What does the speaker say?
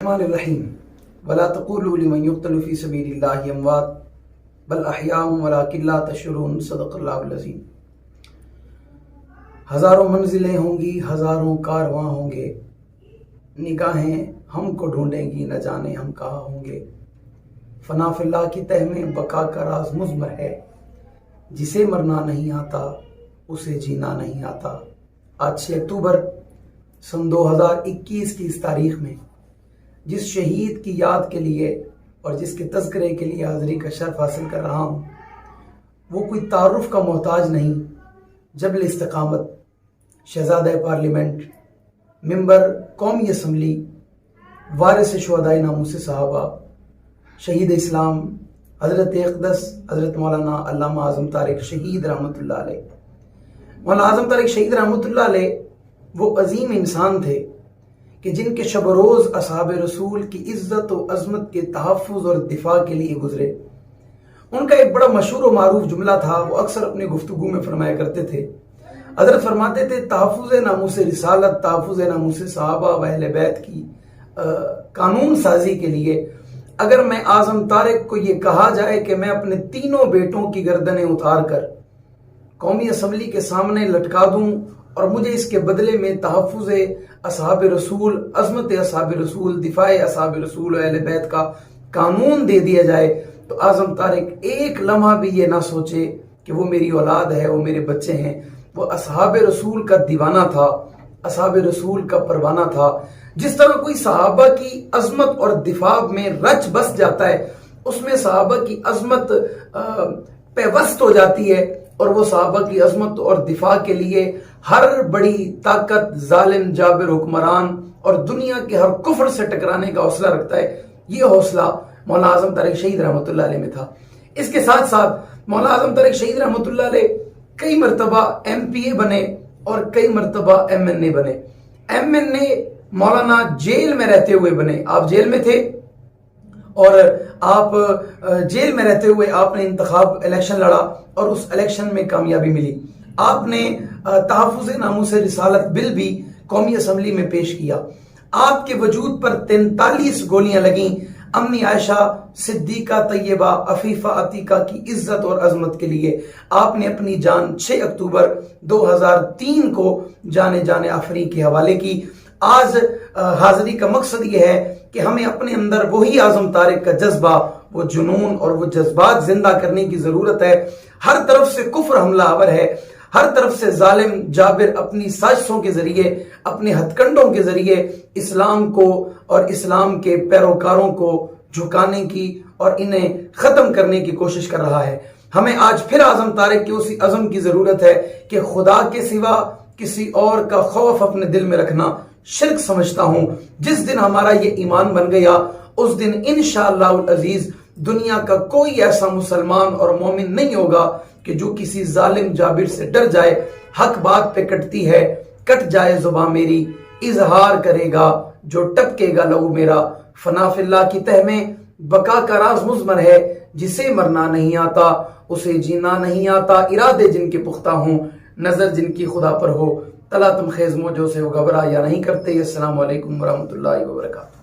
الرحمن الرحیم ولا تقولوا لمن يقتل في سبيل الله اموات بل احیاء ولکن لا تشعرون صدق اللہ العظیم۔ ہزاروں منزلیں ہوں گی، ہزاروں کارواں ہوں گے، نگاہیں ہم کو ڈھونڈیں گی، نہ جانے ہم کہاں ہوں گے۔ فنا فی اللہ کی تہ میں بقا کا راز مضمر ہے، جسے مرنا نہیں آتا اسے جینا نہیں آتا۔ آج 6 اکتوبر سن 2021 کی اس تاریخ میں جس شہید کی یاد کے لیے اور جس کے تذکرے کے لیے حاضری کا شرف حاصل کر رہا ہوں، وہ کوئی تعارف کا محتاج نہیں۔ جبل استقامت، شہزادہ پارلیمنٹ، ممبر قومی اسمبلی، وارث شہدائے ناموس صحابہ، شہید اسلام حضرت اقدس حضرت مولانا علامہ اعظم طارق شہید رحمۃ اللہ علیہ۔ مولانا اعظم طارق شہید رحمۃ اللہ علیہ وہ عظیم انسان تھے کہ جن کے شب و روز اصحاب رسول کی عزت و عظمت کے تحفظ اور دفاع کے لیے گزرے۔ ان کا ایک بڑا مشہور و معروف جملہ تھا، وہ اکثر اپنی گفتگو میں فرمایا کرتے تھے۔ حضرت فرماتے تھے، تحفظ ناموس رسالت، تحفظ ناموس صحابہ و اہل بیت کی قانون سازی کے لیے اگر میں اعظم طارق کو یہ کہا جائے کہ میں اپنے تینوں بیٹوں کی گردنیں اتار کر قومی اسمبلی کے سامنے لٹکا دوں اور مجھے اس کے بدلے میں تحفظ اصحاب رسول، عظمت اصحاب رسول، دفاع اصحاب رسول و اہل بیت کا قانون دے دیا جائے، تو اعظم طارق ایک لمحہ بھی یہ نہ سوچے کہ وہ میری اولاد ہے، وہ میرے بچے ہیں۔ وہ اصحاب رسول کا دیوانہ تھا، اصحاب رسول کا پروانہ تھا۔ جس طرح کوئی صحابہ کی عظمت اور دفاع میں رچ بس جاتا ہے، اس میں صحابہ کی عظمت پیوست ہو جاتی ہے، اور وہ صحابہ کی عظمت اور دفاع کے لیے ہر بڑی طاقت، ظالم جابر حکمران اور دنیا کے ہر کفر سے ٹکرانے کا حوصلہ رکھتا ہے۔ یہ حوصلہ مولانا اعظم طارق شہید رحمۃ اللہ علیہ میں تھا۔ اس کے ساتھ ساتھ مولانا اعظم طارق شہید رحمۃ اللہ علیہ کئی مرتبہ MP بنے اور کئی مرتبہ MNA بنے۔ MNA مولانا جیل میں رہتے ہوئے بنے۔ آپ جیل میں تھے اور آپ جیل میں رہتے ہوئے آپ نے انتخاب الیکشن لڑا اور اس الیکشن میں کامیابی ملی۔ آپ نے تحفظ ناموس رسالت بل بھی قومی اسمبلی میں پیش کیا۔ آپ کے وجود پر 43 گولیاں لگیں امی عائشہ صدیقہ طیبہ عفیفہ عتیقہ کی عزت اور عظمت کے لیے۔ آپ نے اپنی جان 6 اکتوبر 2003 کو جان آفریں کے حوالے کی۔ آج حاضری کا مقصد یہ ہے کہ ہمیں اپنے اندر وہی اعظم طارق کا جذبہ، وہ جنون اور وہ جذبات زندہ کرنے کی ضرورت ہے۔ ہر طرف سے کفر حملہ آور ہے، ہر طرف سے ظالم جابر اپنی سازشوں کے ذریعے، اپنے ہتھ کنڈوں کے ذریعے اسلام کو اور اسلام کے پیروکاروں کو جھکانے کی اور انہیں ختم کرنے کی کوشش کر رہا ہے۔ ہمیں آج پھر اعظم طارق کے اسی عزم کی ضرورت ہے کہ خدا کے سوا کسی اور کا خوف اپنے دل میں رکھنا شرک سمجھتا ہوں۔ جس دن ہمارا یہ ایمان بن گیا، اس دن انشاءاللہ العزیز دنیا کا کوئی ایسا مسلمان اور مومن نہیں ہوگا کہ جو کسی ظالم جابر سے ڈر جائے۔ حق بات پہ کٹتی ہے، کٹ جائے زباں میری، اظہار کرے گا جو ٹپکے گا لہو میرا۔ فنا فی اللہ کی تہ میں بقا کا راز مضمر ہے، جسے مرنا نہیں آتا اسے جینا نہیں آتا۔ ارادے جن کے پختہ ہوں، نظر جن کی خدا پر ہو، تلا تم خیز موجوں سے وہ گھبرا یا نہیں کرتے۔ السلام علیکم ورحمۃ اللہ وبرکاتہ۔